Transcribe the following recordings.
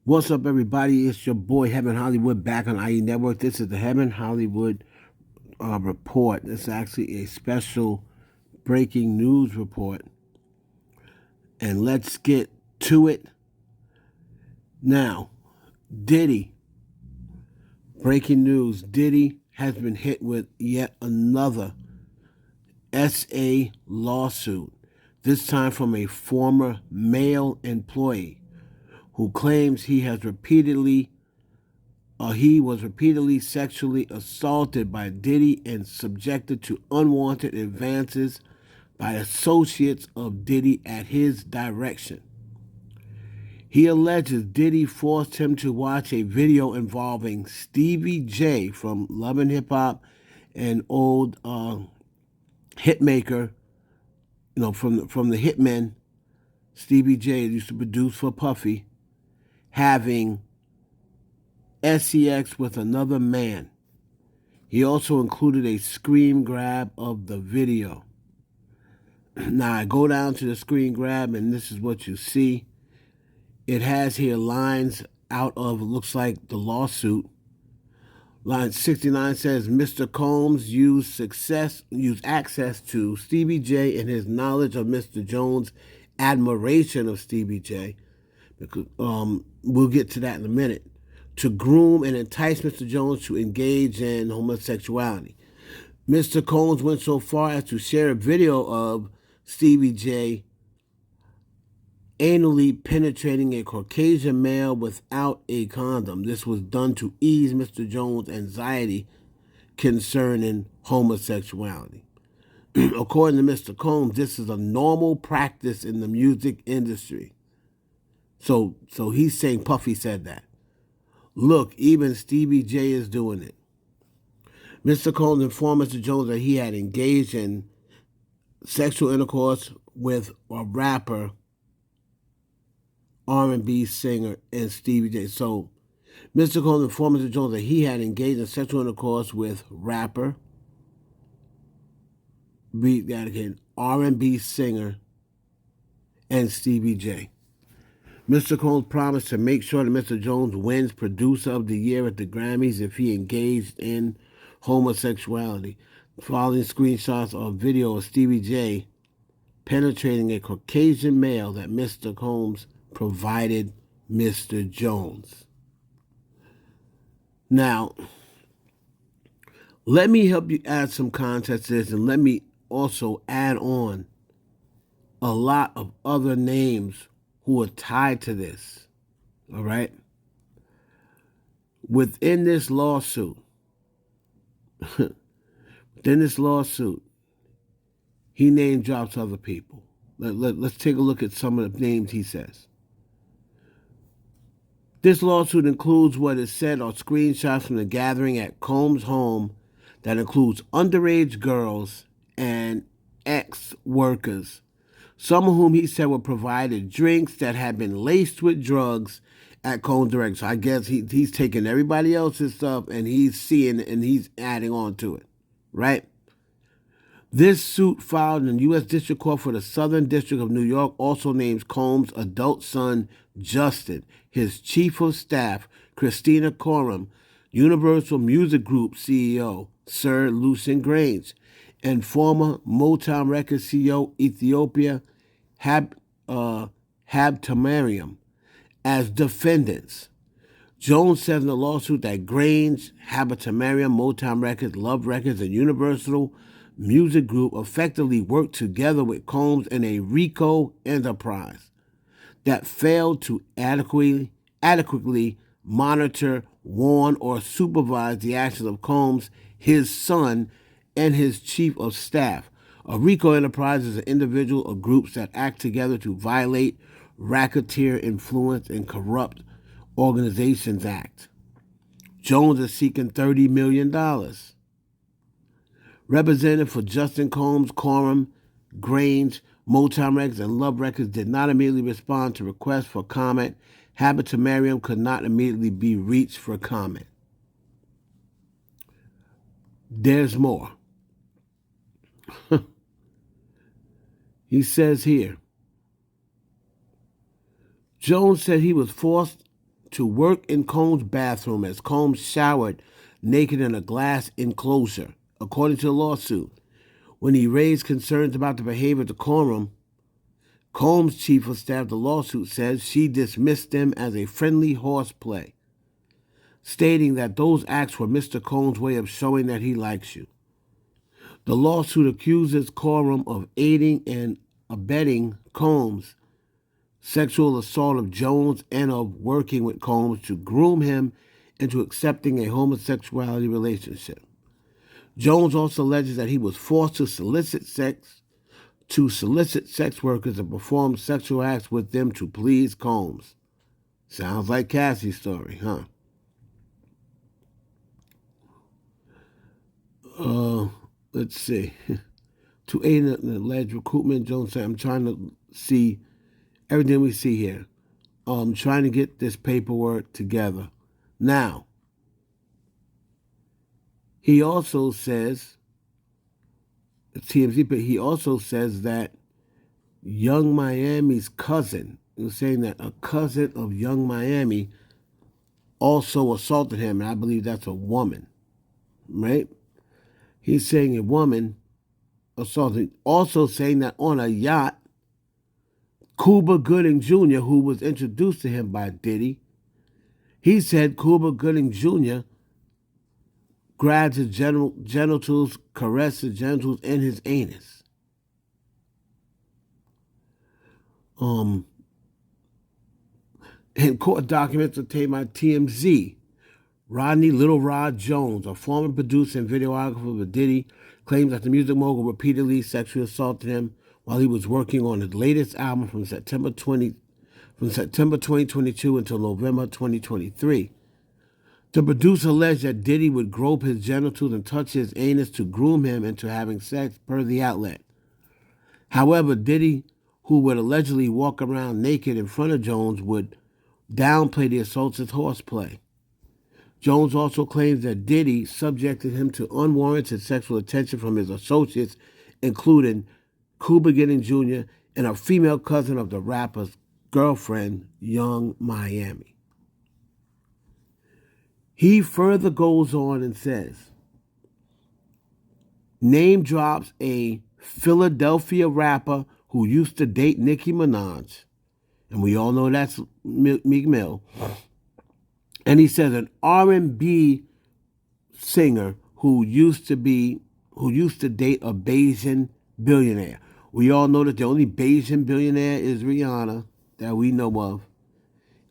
What's up, everybody? It's your boy Heaven Hollywood back on IE Network. This is the Heaven Hollywood report. It's actually a special breaking news report, and let's get to it now. Diddy, breaking news: Diddy has been hit with yet another SA lawsuit. This time from a former male employee who claims he was repeatedly sexually assaulted by Diddy and subjected to unwanted advances by associates of Diddy at his direction. He alleges Diddy forced him to watch a video involving Stevie J from Love and Hip Hop, an old hitmaker, from the Hitmen. Stevie J used to produce for Puffy, having sex with another man. He also included a screen grab of the video. Now I go down to the screen grab, and this is what you see. It has here lines out of, looks like, the lawsuit. Line 69 says, Mr. Combs used access to Stevie J and his knowledge of Mr. Jones' admiration of Stevie J. We'll get to that in a minute. To groom and entice Mr. Jones to engage in homosexuality. Mr. Combs went so far as to share a video of Stevie J anally penetrating a Caucasian male without a condom. This was done to ease Mr. Jones' anxiety concerning homosexuality. According to Mr. Combs, this is a normal practice in the music industry. So he's saying Puffy said that. Look, even Stevie J is doing it. Mr. Combs informed Mr. Jones that he had engaged in sexual intercourse with a rapper, R&B singer, and Stevie J. So Mr. Combs informed Mr. Jones that he had engaged in sexual intercourse with rapper, read that again, R&B singer, and Stevie J. Mr. Combs promised to make sure that Mr. Jones wins Producer of the Year at the Grammys if he engaged in homosexuality. Following screenshots of video of Stevie J penetrating a Caucasian male that Mr. Combs provided Mr. Jones. Now, let me help you add some context to this, and let me also add on a lot of other names who are tied to this, all right? Within this lawsuit, he name drops other people. Let's take a look at some of the names he says. This lawsuit includes what is said on screenshots from the gathering at Combs' home that includes underage girls and ex-workers, some of whom he said were provided drinks that had been laced with drugs at Combs' direction. So I guess he's taking everybody else's stuff and he's seeing it and he's adding on to it, right? This suit filed in U.S. District Court for the Southern District of New York also names Combs' adult son, Justin, his chief of staff, Christina Coram, Universal Music Group CEO, Sir Lucien Grange, and former Motown Records CEO, Ethiopia Habtemariam, as defendants. Jones says in the lawsuit that Grange, Habtemariam, Motown Records, Love Records, and Universal Music Group effectively worked together with Combs in a RICO enterprise that failed to adequately monitor, warn, or supervise the actions of Combs, his son, and his chief of staff. A RICO enterprise is an individual or groups that act together to violate Racketeer Influence and Corrupt Organizations Act. Jones is seeking $30 million. Representative for Justin Combs, Coram, Grange, Motown Records, and Love Records did not immediately respond to requests for comment. Habtemariam could not immediately be reached for comment. There's more. He says here, Jones said he was forced to work in Combs' bathroom as Combs showered naked in a glass enclosure, according to the lawsuit. When he raised concerns about the behavior of the decorum, Combs' chief of staff, the lawsuit says she dismissed them as a friendly horseplay, stating that those acts were Mr. Combs' way of showing that he likes you. The lawsuit accuses Coram of aiding and abetting Combs' sexual assault of Jones and of working with Combs to groom him into accepting a homosexuality relationship. Jones also alleges that he was forced to solicit sex workers and perform sexual acts with them to please Combs. Sounds like Cassie's story, huh? Let's see. To aid in the alleged recruitment, Jones said, I'm trying to see everything we see here. I'm trying to get this paperwork together. Now, he also says, TMZ, but he also says that Young Miami's cousin, he was saying that a cousin of Young Miami also assaulted him, and I believe that's a woman, right? He's saying a woman assaulted, also saying that on a yacht, Cuba Gooding Jr., who was introduced to him by Diddy, he said Cuba Gooding Jr. grabbed his genitals, caressed his genitals and his anus. In court documents obtained by TMZ, Rodney Lil Rod Jones, a former producer and videographer of Diddy, claims that the music mogul repeatedly sexually assaulted him while he was working on his latest album from September 2022 until November 2023. The producer alleged that Diddy would grope his genitals and touch his anus to groom him into having sex, per the outlet. However, Diddy, who would allegedly walk around naked in front of Jones, would downplay the assaults as horseplay. Jones also claims that Diddy subjected him to unwarranted sexual attention from his associates, including Cuba Gooding Jr. and a female cousin of the rapper's girlfriend, Young Miami. He further goes on and says, name drops a Philadelphia rapper who used to date Nicki Minaj, and we all know that's Meek Mill. And he says an R&B singer who used to date a Bayesian billionaire. We all know that the only Bayesian billionaire is Rihanna that we know of.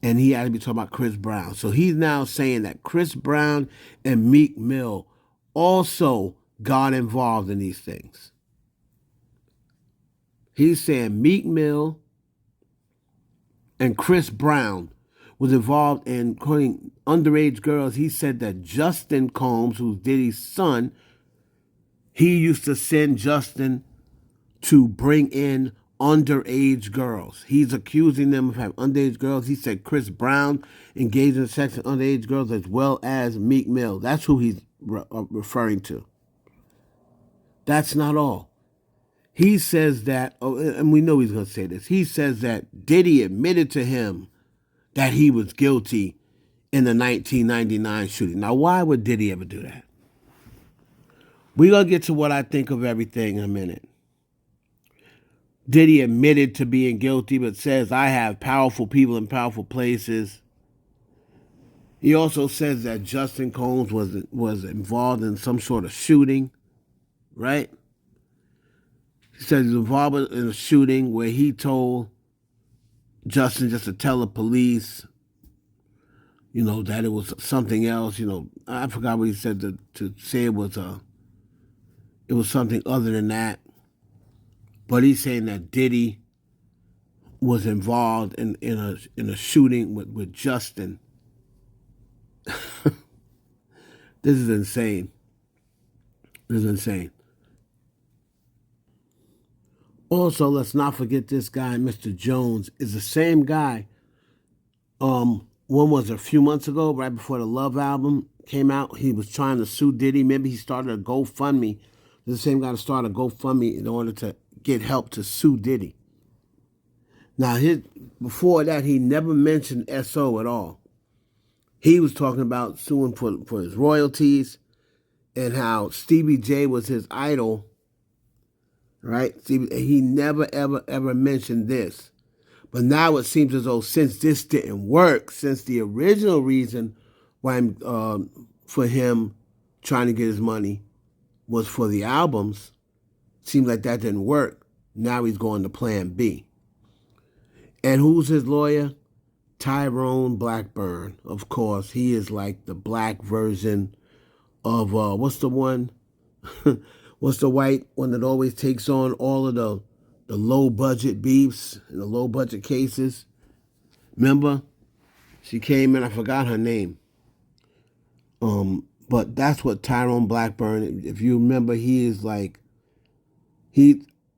And he had to be talking about Chris Brown. So he's now saying that Chris Brown and Meek Mill also got involved in these things. He's saying Meek Mill and Chris Brown was involved in calling underage girls. He said that Justin Combs, who's Diddy's son, he used to send Justin to bring in underage girls. He's accusing them of having underage girls. He said Chris Brown engaged in sex with underage girls as well as Meek Mill. That's who he's referring to. That's not all. He says that, and we know he's going to say this, he says that Diddy admitted to him that he was guilty in the 1999 shooting. Now, why would Diddy ever do that? We're going to get to what I think of everything in a minute. Diddy admitted to being guilty, but says, I have powerful people in powerful places. He also says that Justin Combs was involved in some sort of shooting, right? He said he was involved in a shooting where he told Justin just to tell the police, that it was something else. I forgot what he said to say it was something other than that. But he's saying that Diddy was involved in a shooting with Justin. This is insane. Also, let's not forget this guy, Mr. Jones, is the same guy. One was a few months ago, right before the Love album came out. He was trying to sue Diddy. Maybe he started a GoFundMe. The same guy that started a GoFundMe in order to get help to sue Diddy. Now, before that, he never mentioned SO at all. He was talking about suing for his royalties and how Stevie J was his idol, right? He never, ever, ever mentioned this. But now it seems as though since this didn't work, since the original reason why for him trying to get his money was for the albums, seems like that didn't work. Now he's going to plan B. And who's his lawyer? Tyrone Blackburn. Of course, he is like the black version of, what's the one? What's the white one that always takes on all of the low budget beefs and the low budget cases? Remember? She came in, I forgot her name. But that's what Tyrone Blackburn, if you remember, he is like,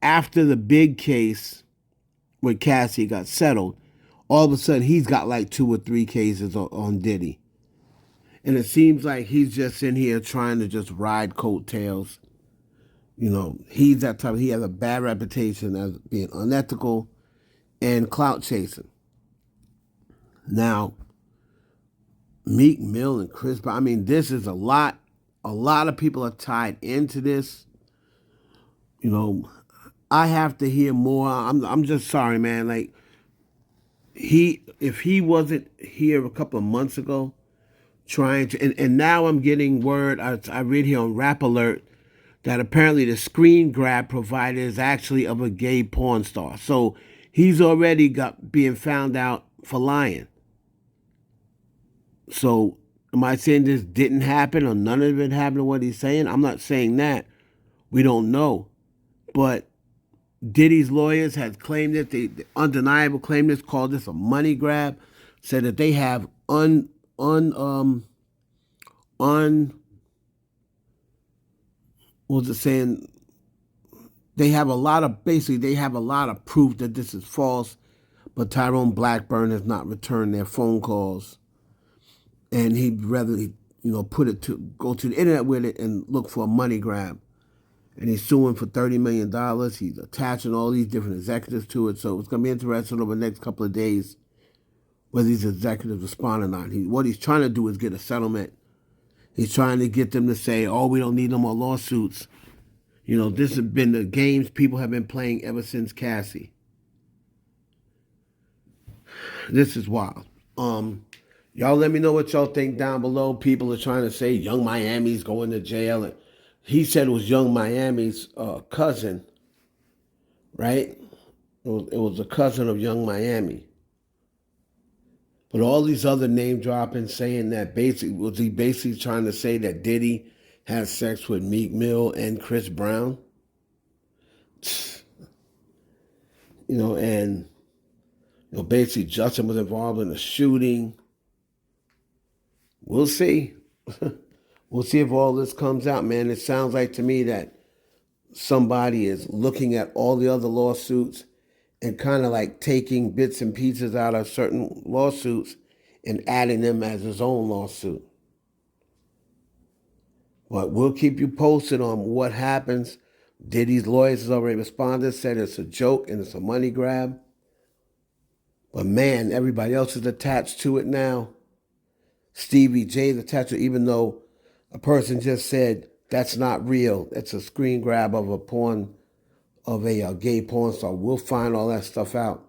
after the big case with Cassie got settled, all of a sudden he's got like 2 or 3 cases on Diddy. And it seems like he's just in here trying to just ride coattails. You know, he's that type. He has a bad reputation as being unethical and clout chasing. Now, Meek Mill and Chris Brown, I mean, this is a lot. A lot of people are tied into this. You know, I have to hear more. I'm just sorry, man. Like, if he wasn't here a couple of months ago, trying to, and now I'm getting word, I read here on Rap Alert, that apparently the screen grab provider is actually of a gay porn star. So he's already being found out for lying. So am I saying this didn't happen or none of it happened to what he's saying? I'm not saying that. We don't know. But Diddy's lawyers had claimed it. The undeniable claim this, called this a money grab, said that they have was it saying they have a lot of proof that this is false, but Tyrone Blackburn has not returned their phone calls, and he'd rather go to the internet with it and look for a money grab, and he's suing for $30 million. He's attaching all these different executives to it, so it's going to be interesting over the next couple of days whether these executives respond or not. What he's trying to do is get a settlement. He's trying to get them to say, oh, we don't need no more lawsuits. You know, this has been the games people have been playing ever since Cassie. This is wild. Y'all let me know what y'all think down below. People are trying to say Young Miami's going to jail. And he said it was Young Miami's cousin, right? It was a cousin of Young Miami. But all these other name dropping saying that was he basically trying to say that Diddy had sex with Meek Mill and Chris Brown? And basically Justin was involved in the shooting. We'll see. We'll see if all this comes out, man. It sounds like to me that somebody is looking at all the other lawsuits and kind of like taking bits and pieces out of certain lawsuits and adding them as his own lawsuit. But we'll keep you posted on what happens. Diddy's lawyers has already responded, said it's a joke and it's a money grab. But man, everybody else is attached to it now. Stevie J's attached to it, even though a person just said that's not real. It's a screen grab of a gay porn star. We'll find all that stuff out.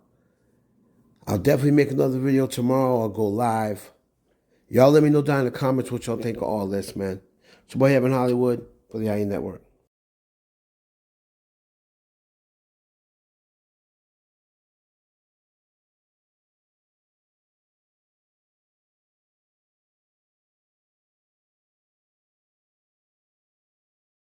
I'll definitely make another video tomorrow. I'll go live. Y'all let me know down in the comments what y'all think of all this, man. It's your boy Evan Hollywood for the IE Network.